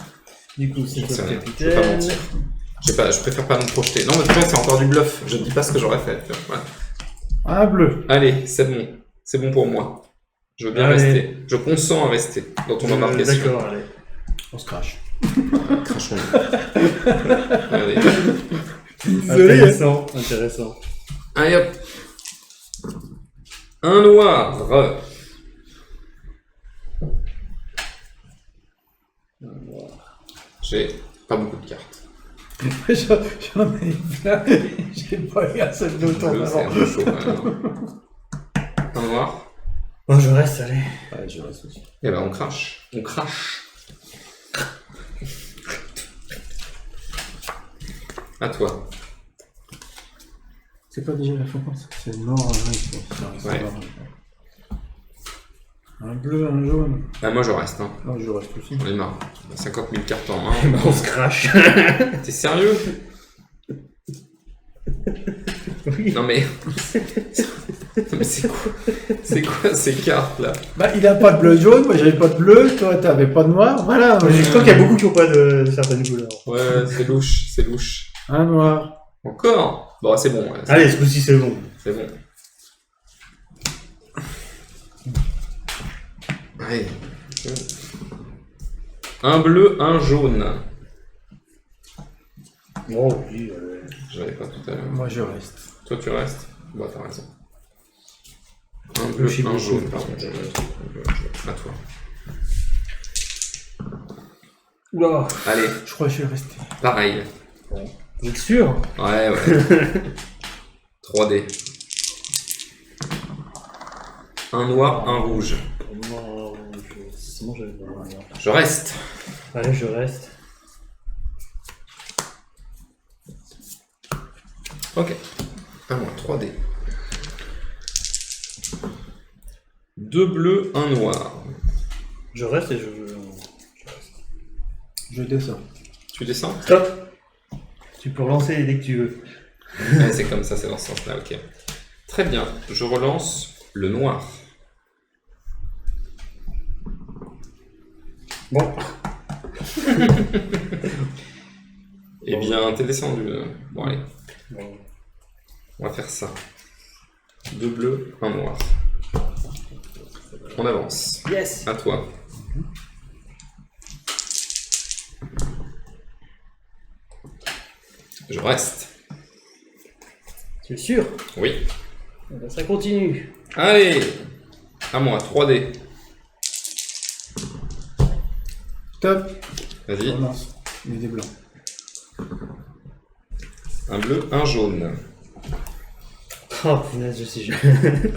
S2: Du coup, c'est
S1: Je
S2: toi
S1: sais
S2: le
S1: rien. Je vais pas
S2: capitaine.
S1: mentir. Je préfère pas me projeter. Non, mais tu vois, c'est encore du bluff. Je ne dis pas ce que j'aurais fait. Tu vois, voilà.
S3: Un bleu.
S1: Allez, c'est bon. C'est bon pour moi. Je veux bien
S2: Allez.
S1: rester. Je consens à rester dans ton embarcation.
S2: D'accord, allez.
S3: On se crache.
S1: Crachons. Allez.
S3: Désolé.
S2: Intéressant, intéressant.
S1: Allez hop. Un noir. J'ai pas beaucoup de cartes.
S3: J'en ai plein. J'ai pas eu un seul de temps
S1: Bleu, c'est un
S3: avant.
S1: peu chaud quand même. Un noir.
S2: Bon, je reste, allez.
S3: Ouais, je reste aussi.
S1: Et ben on crache. On crache. À toi.
S3: C'est pas déjà la fréquence? C'est noir,
S1: Ouais.
S3: Un bleu, un jaune.
S1: Ah, moi je reste. Hein.
S3: Non, je reste aussi.
S1: On est marre. 50 000 cartes en main.
S2: Bah, on se crache.
S1: T'es sérieux?
S2: Oui.
S1: Non mais. Non, mais c'est quoi ces cartes là?
S3: Bah, il a pas de bleu jaune, moi j'avais pas de bleu, toi t'avais pas de noir, voilà.
S2: Je crois qu'il y a beaucoup qui n'ont pas de certaines couleurs.
S1: Ouais, c'est louche, c'est louche.
S3: Un noir.
S1: Encore? Bon, c'est bon. Ouais,
S2: Allez, ce coup-ci, c'est bon.
S1: c'est bon. Allez. Un bleu, un jaune.
S2: Oh oui,
S1: J'avais pas tout à l'heure.
S3: Moi je reste.
S1: Toi, tu restes? Bah, t'as raison. Un
S2: Je
S1: bleu,
S2: suis
S1: un
S2: beaucoup.
S1: jaune, pardon. À toi.
S2: Oula.
S1: Allez,
S3: Je crois que je vais rester.
S1: pareil.
S2: Vous êtes sûr?
S1: Ouais, ouais. 3D. Un noir, un rouge.
S2: Moi, sinon, j'avais pas rien.
S1: Je reste.
S2: Allez, je reste.
S1: Ok. À moi, 3D. Deux bleus, un noir.
S2: Je reste et je
S3: Je descends.
S1: Tu descends?
S2: Stop. Tu peux relancer dès que tu veux.
S1: Ouais, c'est comme ça, c'est dans ce sens-là, ok. Très bien, je relance le noir.
S2: Bon.
S1: Eh bien, t'es descendu. Bon, allez,
S2: Bon.
S1: on va faire ça. 2 bleus, 1 noir. On avance.
S2: Yes.
S1: À toi. Je reste.
S2: Tu es sûr?
S1: Oui.
S2: Eh ben, ça continue.
S1: Allez. À moi, 3D.
S3: Top.
S1: Vas-y.
S3: Relance. Il y a des blancs.
S1: Un bleu, un jaune.
S2: Oh punaise, je suis jeune.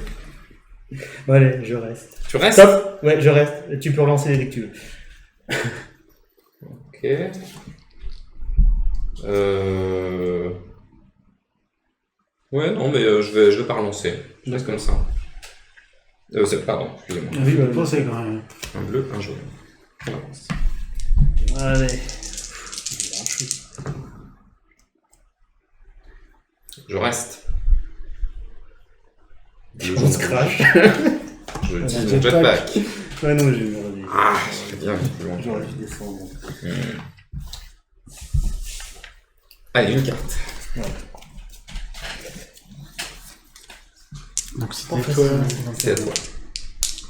S2: Bon, allez, je reste.
S1: Tu restes?
S2: Stop. Ouais, je reste. Tu peux relancer les dès que tu veux.
S1: Ok. Ouais, non, mais je vais pas relancer. Je reste comme ça. Pardon, excusez-moi.
S3: Il faut penser quand même.
S1: Un bleu, un jaune. On avance.
S2: Allez.
S1: Je reste. Le
S2: On
S1: jaune
S2: se crache.
S1: Je utilise mon
S3: Jetpack.
S1: jetpack.
S2: Ouais, non, j'ai eu redit.
S1: Ah, je bien plus loin.
S2: J'aurais dû descendre.
S1: Allez, une carte.
S3: Donc c'était
S2: Pas
S3: toi.
S2: facile.
S1: C'est à toi.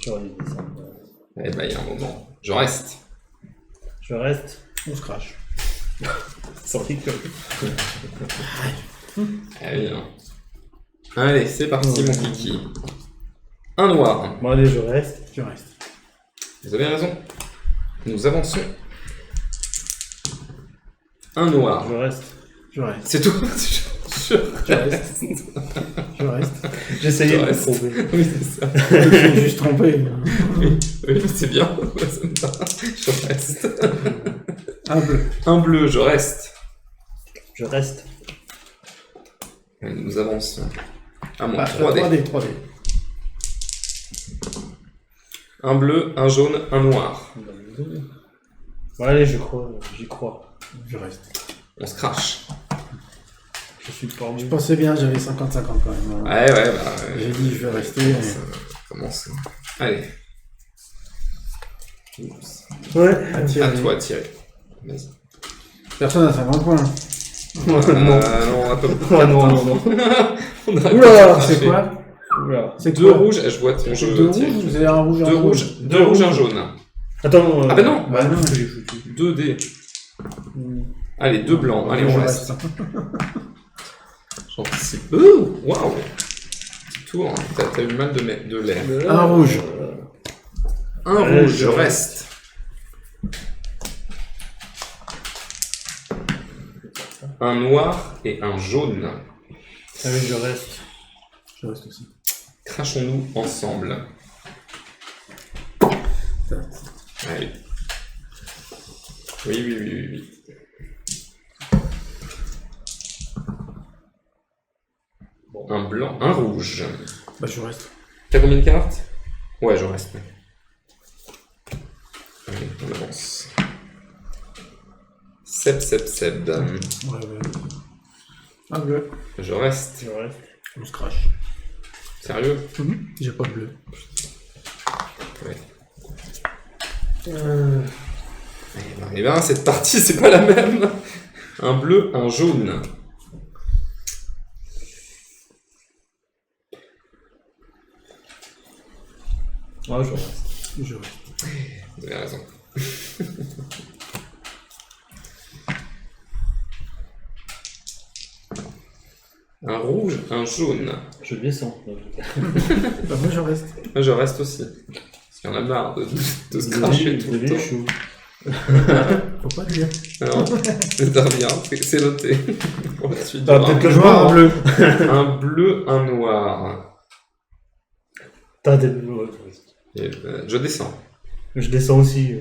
S2: J'aurais dû descendre.
S1: Eh ben, il y a un moment. Je reste.
S2: Je reste.
S3: On se crache.
S2: Sorti que.
S1: Allez, hein. Allez, c'est parti, mon kiki. Un noir.
S2: Bon, allez, je reste.
S3: Je reste.
S1: Vous avez raison. Nous avançons. Un noir.
S2: Je reste.
S3: Je reste.
S1: C'est tout.
S3: Je reste. Je reste.
S2: J'essayais
S1: Je
S2: de me
S1: reste.
S2: tromper.
S1: Oui, c'est ça.
S3: Je me suis juste trompé.
S1: Oui, c'est bien. Ça me va. Je reste.
S3: Un bleu.
S1: Un bleu, je reste.
S2: Je reste.
S1: Allez, nous avançons. À moi,
S3: Ah,
S1: 3D.
S3: 3D.
S1: Un bleu, un jaune, un noir.
S2: Bon, allez, je crois. J'y crois.
S3: Je reste.
S1: On se crache.
S2: Je suis pas en
S3: Je pensais bien, j'avais 50-50 quand même.
S1: Ouais, bah.
S3: J'ai dit je vais rester.
S1: Ça commence. Allez.
S2: Ouais.
S3: À tirer.
S1: À toi, Thierry. Vas-y.
S3: Personne n'a 50 points.
S2: Non.
S1: Non, on a pas beaucoup.
S2: Oh non, non, non.
S1: On a
S3: Oula,
S1: pas
S3: c'est
S1: fait.
S3: quoi
S2: Oula.
S3: C'est
S1: Deux
S3: quoi
S1: rouges, je vois ton jeu.
S3: Deux
S1: Thierry.
S3: rouges, vous avez un rouge, un
S1: Deux
S3: rouge.
S1: rouges, deux rouges, un jaune.
S2: Attends.
S1: Ah bah non.
S3: Bah non,
S2: j'ai foutu.
S1: 2 dés. Allez, deux blancs. Allez, on
S3: Je
S1: reste. J'anticipe. Ouh, waouh. Petit tour. T'as eu mal de mettre de l'air.
S3: Un rouge.
S1: Un
S2: Allez,
S1: rouge, je
S2: je
S1: reste. Un noir et un jaune.
S2: Allez, je reste.
S3: Je reste aussi.
S1: Crachons-nous ensemble. Allez. Oui. Bon. Un blanc, un rouge.
S3: Bah je reste.
S1: T'as combien de cartes? Ouais, je reste. Allez, on avance. Seb.
S3: Ouais. Un bleu.
S1: Je reste.
S2: Je reste.
S3: On se crache.
S1: Sérieux?
S3: J'ai pas de bleu.
S1: Ouais. Eh ben, cette partie, c'est pas la même. Un bleu, un jaune.
S2: Ah, je reste.
S3: Je reste.
S1: Vous avez raison. Un rouge, un jaune.
S2: Je descends.
S3: Bah moi je reste.
S1: Moi, je reste aussi. Parce qu'il y en a marre de se cracher tout le temps.
S2: chaud.
S3: Faut pas dire.
S1: Non, c'est rien, c'est noté. Pour la suite.
S2: Ah, peut-être que je
S3: Noir,
S2: vois.
S3: un bleu.
S1: Un bleu, un noir.
S2: T'as des...
S1: Et, je descends.
S2: Je descends aussi.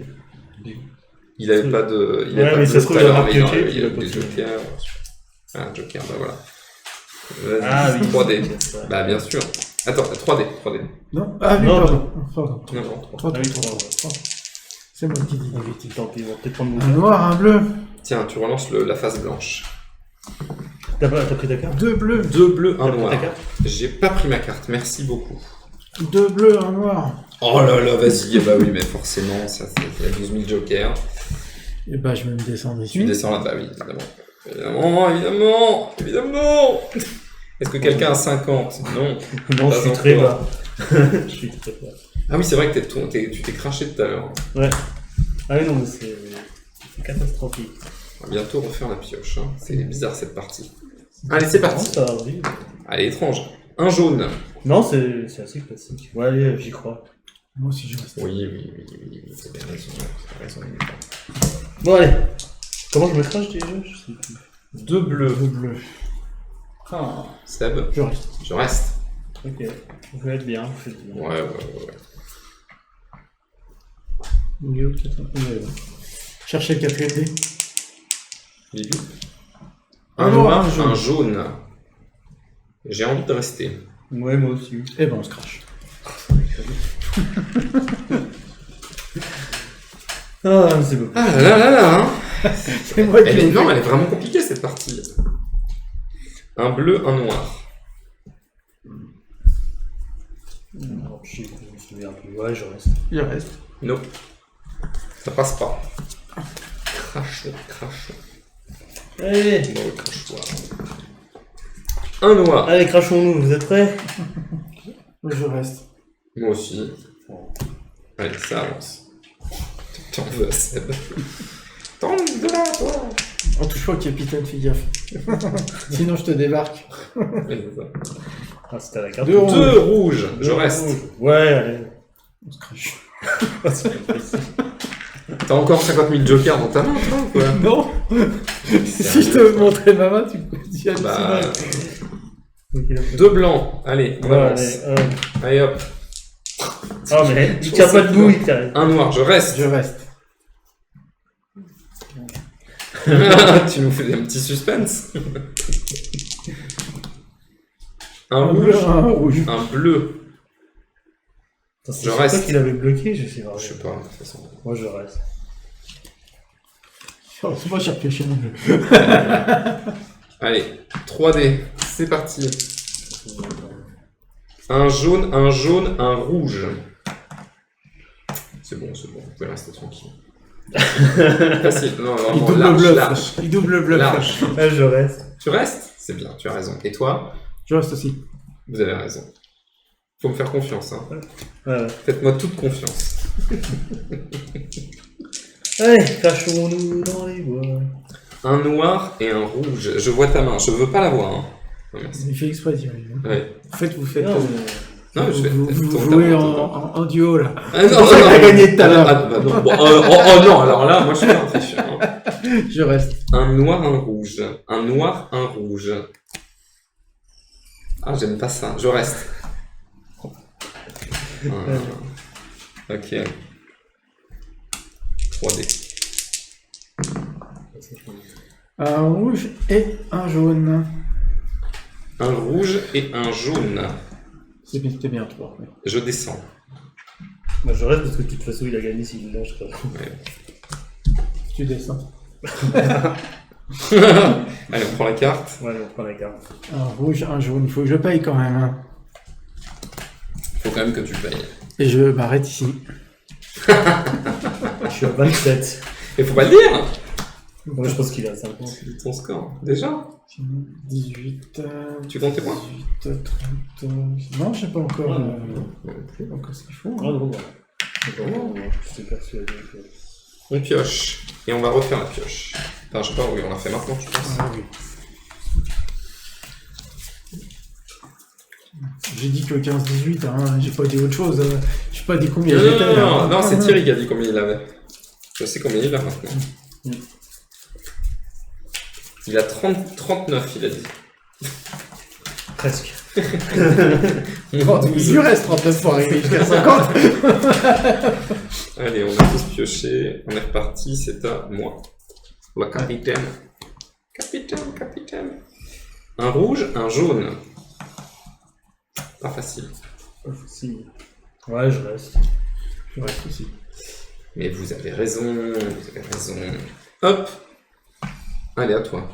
S1: Il avait pas de. Il
S2: Ouais,
S1: avait pas
S2: mais
S1: de
S2: ça se trouve,
S1: tout à
S2: il a
S1: l'heure,
S2: marqué
S1: mais
S2: OK,
S1: il
S2: il
S1: a
S2: a
S1: des
S2: continué.
S1: jokers. Ah, joker, bah voilà. Vas-y,
S2: Ah oui.
S1: 3D. Bah bien sûr. Attends, 3D.
S3: Non. Ah oui,
S2: Non,
S3: pardon.
S1: Non,
S3: 3.
S2: Ah oui, 3.
S3: C'est moi qui dis.
S2: Tant pis, on va peut-être prendre
S3: Un
S2: mon...
S3: noir, un bleu.
S1: Tiens, tu relances la face blanche.
S2: T'as pris ta carte?
S3: Deux bleus.
S1: Deux bleus, un
S2: T'as pris
S1: noir.
S2: ta carte?
S1: J'ai pas pris ma carte, merci beaucoup.
S3: Deux bleus, un noir.
S1: Oh là là, vas-y. Bah oui, mais forcément, ça, il y a 12 000 jokers.
S3: Et bah, je vais me descendre
S1: Tu
S3: ici.
S1: descends là, bah oui, évidemment. Est-ce que quelqu'un a 50? Non.
S2: Non,
S1: Pas
S2: je suis très
S1: encore.
S2: bas. Je suis très bas.
S1: Ah oui, c'est vrai que tu t'es craché tout à l'heure.
S2: Ouais. Ah oui, non, mais c'est catastrophique.
S1: On va bientôt refaire la pioche. Hein. C'est bizarre cette partie. Allez, c'est parti.
S2: Ça arrive.
S1: Allez, étrange. Un jaune.
S2: Non, c'est assez classique. Ouais, allez, j'y crois.
S3: Moi aussi, je reste.
S1: Oui, vous avez raison.
S2: Bon, allez. Comment je me crache déjà? Je sais plus.
S1: 2 bleus.
S3: Le bleu. Ah,
S1: Seb,
S3: je reste.
S1: je reste.
S2: Ok. Vous faites bien, vous faites bien.
S1: Ouais.
S3: Milieu, 4. Cherchez le quatrième dé.
S1: Bibi.
S3: Un
S1: Un
S3: noir,
S1: noir,
S3: un jaune.
S1: un jaune. J'ai envie de rester.
S2: Ouais, moi aussi.
S3: Eh ben, on se crache.
S2: Ah, c'est beau.
S1: Ah là, hein.
S3: C'est moi qui
S1: Elle
S3: l'ai
S1: est, non,
S3: fait.
S1: elle est vraiment compliquée cette partie. Un bleu, un noir.
S2: Non, je me souviens plus. Ouais, je reste.
S3: Je reste.
S1: Non. Ça passe pas. Crachons.
S2: Allez,
S1: Dans le crachoir. Un noir.
S2: allez, crachons-nous. Vous êtes prêts?
S3: Je reste.
S1: Moi aussi. Allez, ça avance. T'en veux, Seb. Tente de là, toi.
S3: On touche pas au capitaine, fais gaffe. Sinon, je te débarque.
S1: Ouais, c'est ça.
S2: Ah, c'était à la carte.
S3: Deux rouges.
S1: 2 rouges. Je reste.
S2: Ouais, allez.
S3: On se crache.
S1: T'as encore 50 000 jokers dans ta main, toi, ou quoi?
S3: Non. Si je te montrais ma main, tu peux dire.
S1: Bah,
S2: Ok, là.
S1: 2 blancs. Allez, on
S2: Ouais,
S1: avance. Allez, hop.
S2: Ah, mais il tient pas debout, il tient.
S1: Un noir, je reste.
S3: Je reste.
S1: Tu nous fais des petits suspense. Un rouge,
S3: Un rouge.
S1: un bleu.
S2: Attends, c'est
S1: Je
S2: sur
S1: reste.
S2: toi qu'il avait bloqué, je sais pas.
S1: Je sais pas, de toute façon.
S2: Moi, je reste.
S3: Moi, j'ai repêché mon bleu.
S1: Allez, 3D, c'est parti. Un jaune, un rouge. C'est bon, vous pouvez rester tranquille. Facile, non,
S3: Il
S1: vraiment,
S3: double
S1: large,
S3: bluff.
S1: large.
S3: Il double bluff.
S1: Large.
S2: Ah, je reste.
S1: Tu restes? C'est bien, tu as raison. Et toi?
S3: Je reste aussi.
S1: Vous avez raison. Faut me faire confiance, hein.
S2: Ouais.
S1: Faites-moi toute confiance.
S2: Allez, crachons-nous dans les bois.
S1: Un noir et un rouge. Je vois ta main, je veux pas la voir, hein. Non, merci.
S3: Il fait exprès d'y arriver.
S1: Ouais.
S3: Vous faites.
S2: Non,
S1: Non, mais je vais.
S3: Vous
S1: tourne ta
S3: jouez
S1: main,
S3: en,
S1: tourne ta main.
S3: en duo là.
S1: Ah, non,
S3: pour ça que t'as gagné tout à l'heure.
S1: Ah, bah, non, bon, oh non, alors là, moi je suis pas un tricheur. Hein.
S3: Je reste.
S1: Un noir, un rouge. Un noir, un rouge. Ah, j'aime pas ça. Je reste. Ok. 3D.
S3: Un rouge et un jaune.
S1: Un rouge et un jaune.
S3: C'était bien 3. Ouais.
S1: Je descends.
S2: Moi, je reste parce que de toute façon, il a gagné s'il lâche. Quoi.
S3: Tu descends.
S1: Allez, on prend la carte.
S2: Ouais, on prend la carte.
S3: Un rouge, un jaune. Il faut que je paye quand même. Hein.
S1: Faut quand même que tu payes.
S3: Et je m'arrête ici.
S2: Je suis à 27.
S1: Et faut pas le dire.
S2: Moi, je pense qu'il est à 50.
S1: C'est ton score. Déjà
S3: 18.
S1: Tu comptes tes points
S3: 18, 30. Non, je sais pas encore.
S2: Ouais.
S3: Encore ce qu'il faut.
S2: Ah
S3: Hein.
S2: non, voilà. Bon, je suis persuadé que...
S1: On pioche. Et on va refaire la pioche. Enfin, je sais pas, oui, on l'a fait maintenant, je pense.
S3: Ah, oui. J'ai dit que 15-18, hein. J'ai pas dit autre chose. Je sais pas dit combien j'étais.
S1: Non, c'est Thierry qui a dit combien il avait. Je sais combien il a maintenant. Il a 39, il a dit.
S2: Presque.
S3: Il lui reste 39 pour arriver jusqu'à 50.
S1: Allez, on a tous pioché. On est reparti, c'est à moi. La capitaine. Capitaine. Un rouge, un jaune. Pas facile.
S2: Si. Ouais, je reste.
S3: Je reste aussi.
S1: Mais vous avez raison. Hop. Allez, à toi.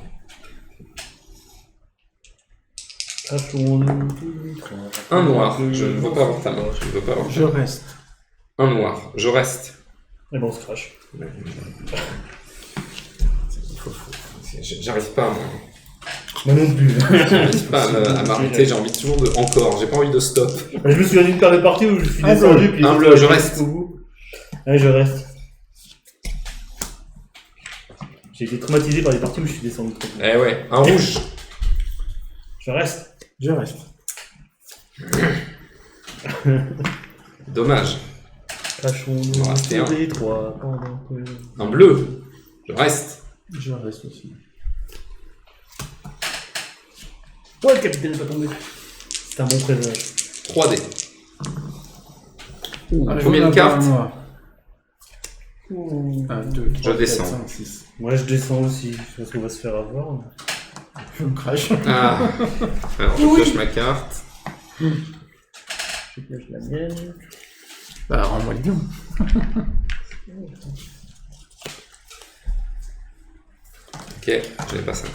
S2: Crachons-nous.
S1: Un noir. Je ne veux pas avoir ta main. Je ne veux pas avoir ta
S3: Je
S1: main.
S3: reste.
S1: Un noir. Je reste.
S2: Et bon, on se crache.
S1: J'arrive pas, moi.
S2: Moi non plus.
S1: J'arrive pas à m'arrêter, j'ai envie toujours de... Encore, j'ai pas envie de stop.
S2: Je me souviens d'une paire de parties où je suis descendu, puis...
S1: Un bleu, je reste.
S2: Au bout. Allez, je reste. J'ai été traumatisé par des parties où je suis descendu trop tôt.
S1: Eh ouais, un rouge.
S2: Je reste.
S3: Je reste.
S1: Dommage.
S2: Crachons-nous
S1: va rester un.
S2: tous les trois pendant que...
S1: Un bleu. Je reste.
S3: Je reste aussi.
S2: Oh, le capitaine n'est pas tombé. C'est un bon présage.
S1: 3D.
S3: Ah,
S1: Combien de cartes?
S3: Ah, 2, 3,
S1: Je descends.
S3: 4, 5, 6.
S2: Moi, je descends aussi. Je pense qu'on va se faire avoir.
S3: Je me crache.
S1: Ah. Alors, je pioche ma carte.
S2: Je pioche la mienne.
S3: Bah, rends-moi le lion.
S1: Ok, je n'ai pas 50.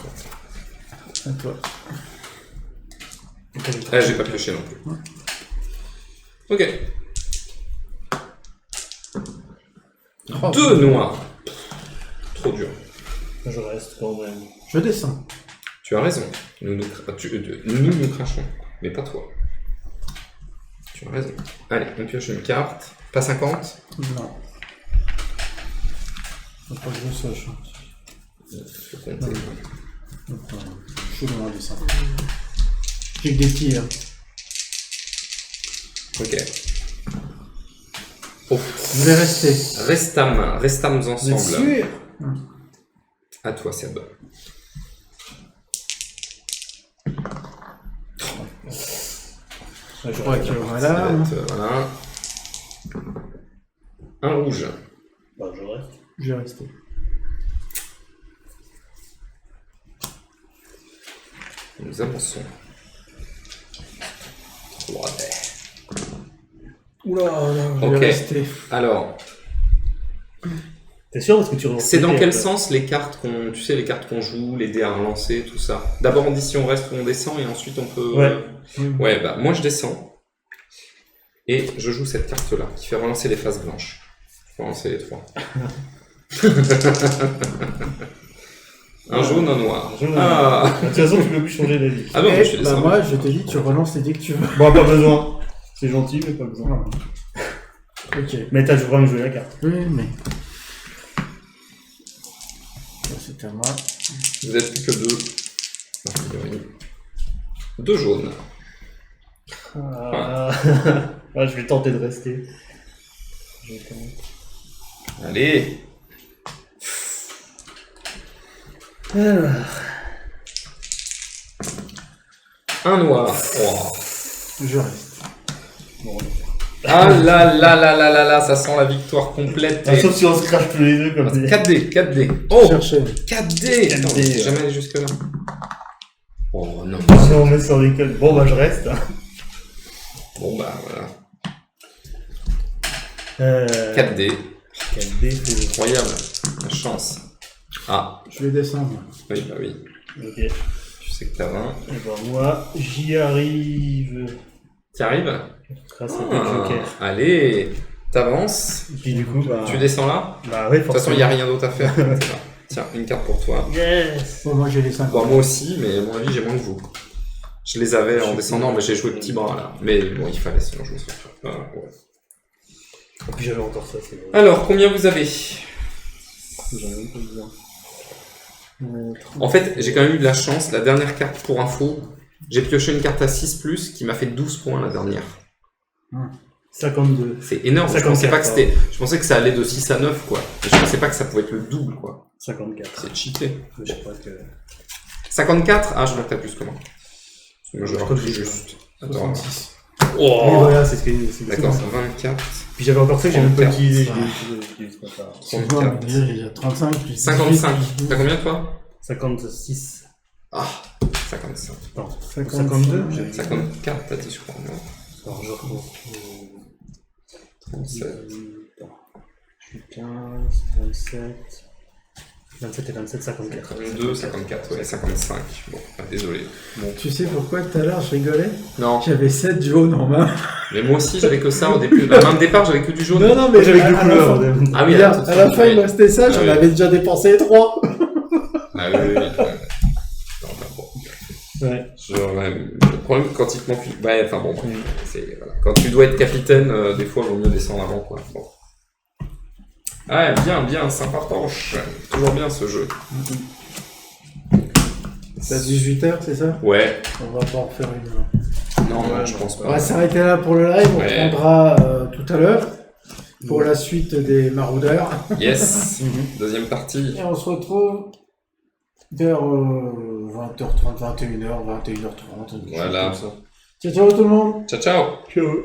S3: À toi.
S1: Ah, j'ai pas pioché non plus. Ok.
S3: Oh,
S1: 2 noirs. Trop dur.
S2: Je reste quand même.
S3: Je descends.
S1: Tu as raison. Nous nous crachons. Mais pas toi. Tu as raison. Allez, on pioche une carte. Pas 50.
S3: Non. Faut pas que je sache.
S1: Faut compter.
S3: Donc, je suis loin de ça. J'ai que des tirs.
S1: Ok. Oh.
S3: Je vais rester.
S1: Restams
S2: Vous êtes
S1: ensemble.
S2: sûr?
S1: À toi, Seb.
S2: Ouais, je
S3: Ouais,
S2: reste.
S3: voilà.
S1: Voilà. Un rouge.
S2: Bah, je reste.
S3: Je vais rester.
S1: Nous avançons. 3D.
S3: Oula, là, je
S1: Ok.
S3: vais rester.
S1: Alors,
S2: T'es sûr parce que tu
S1: c'est dans quel
S2: après.
S1: sens les cartes qu'on, tu sais, les cartes qu'on joue, les dés à relancer, tout ça. D'abord on dit si on reste ou on descend et ensuite on peut.
S2: Ouais.
S1: Ouais, bah moi je descends et je joue cette carte-là qui fait relancer les faces blanches. Je peux relancer les 3. Un jaune, un noir. Ah.
S2: De toute façon, tu peux plus changer d'avis.
S1: Ah non,
S3: Eh,
S1: je suis
S3: bah
S1: descendu.
S3: moi, je te dis, tu relances les dès que tu veux.
S2: Bon, pas besoin. C'est gentil, mais pas besoin.
S3: Ok.
S2: Mais t'as quand même joué la carte.
S3: Oui, mais... Ça, c'est à moi.
S1: Vous êtes plus que 2. 2 jaunes.
S2: Ah. Ouais, je vais tenter de rester. Je vais tenter.
S1: Allez.
S2: Alors.
S1: Un noir. Oh.
S3: Je reste.
S2: Bon,
S1: Ah là là là là là là, ça sent la victoire complète.
S2: ah, sauf si on se crache tous les deux comme ça.
S1: 4D, 4D. Oh,
S3: Cherchez.
S1: 4D. Attends,
S2: 4D,
S1: j'ai jamais allé jusque là. Oh non.
S2: Si on met sur l'école. Bon, bah, je reste.
S1: Bon bah voilà.
S2: 4D.
S1: 4D.
S2: c'est...
S1: Incroyable. La chance. Ah,
S3: Je vais descendre.
S1: oui, bah oui.
S2: Ok.
S1: Tu sais que t'as 20.
S2: Et ben moi, j'y arrive.
S1: T'y arrives?
S2: Grâce à ton joker.
S1: Allez, t'avances.
S2: Et puis du coup, bah...
S1: Tu descends là?
S2: Bah oui,
S1: De toute façon, il n'y a rien d'autre à faire. Tiens, une carte pour toi.
S2: Yes.
S3: Bon, moi, j'ai les 5.
S1: Bon, moi aussi, mais à mon avis, j'ai moins que vous. Je les avais en descendant, mais j'ai joué petit bras là. Mais bon, il fallait, sinon je me suis fait. Ah, ouais.
S2: Et puis j'avais encore ça, c'est vrai.
S1: Alors, combien vous avez?
S2: J'en ai même pas besoin.
S1: En fait, j'ai quand même eu de la chance. La dernière carte, pour info, j'ai pioché une carte à 6+, qui m'a fait 12 points la dernière.
S2: 52.
S1: C'est énorme.
S2: 54,
S1: Je pensais que ça allait de 6 à 9, quoi. Et je pensais pas que ça pouvait être le double, quoi.
S2: 54.
S1: C'est cheaté.
S2: Mais je crois que...
S1: 54? Ah, je crois que t'as plus que moi. Parce que moi, je
S2: Je
S1: vais
S2: crois
S1: avoir
S2: que
S1: plus
S2: j'ai
S1: juste. Attends.
S3: 66.
S2: Mais
S1: Oh
S2: voilà, c'est ce que c'est.
S1: D'accord, c'est 24.
S2: Puis j'avais encore ça que j'ai même pas
S1: 34.
S2: utilisé.
S3: Ça.
S2: Je l'ai pas ça.
S3: C'est quoi, mais déjà, il y a 35 plus 18,
S1: 55.
S3: plus
S1: T'as combien, toi?
S2: 56.
S1: Ah, 55.
S2: Non,
S3: 55.
S2: 52.
S1: 54, t'as dit, je crois, non?
S2: Alors je retrouve.
S1: 37.
S2: Je suis 15, 27. 27 et 27, 54.
S1: 52, 54, ouais, 55. Bon, désolé. Bon.
S3: Tu sais pourquoi tout à l'heure je rigolais?
S1: Non,
S3: J'avais 7 jaunes en main.
S1: mais moi aussi j'avais que ça au début. La main de départ, j'avais que du jaune.
S3: Non,
S2: Mais j'avais
S3: à
S2: deux
S3: la
S2: couleurs.
S3: fin-
S1: Ah oui,
S3: Regarde,
S1: tout de
S3: à la
S1: suite,
S3: fin, il
S1: ouais.
S3: me restait ça,
S1: Ah
S3: j'en
S1: oui.
S3: avais déjà dépensé 3.
S1: Ah oui, oui, oui. Non, bah, bon.
S2: Ouais.
S1: Le problème, quand il te manque une... Ouais, enfin bon, bref, c'est... Voilà. Quand tu dois être capitaine, des fois, il vaut mieux descendre avant, quoi. Bon. Ah, bien, sympatoche. Toujours bien, ce jeu.
S3: C'est à 18h, c'est ça?
S1: Ouais.
S3: On va pas en faire une.
S1: Non, je pense
S3: On va
S1: pas.
S3: s'arrêter là pour le live, on
S1: Ouais.
S3: prendra tout à l'heure pour la suite des maraudeurs.
S1: Yes. Deuxième partie.
S3: Et on se retrouve vers 20h30, 21h, 21h30.
S1: Voilà.
S3: Ciao, ciao tout le monde!
S1: Ciao, ciao.
S2: Ciao.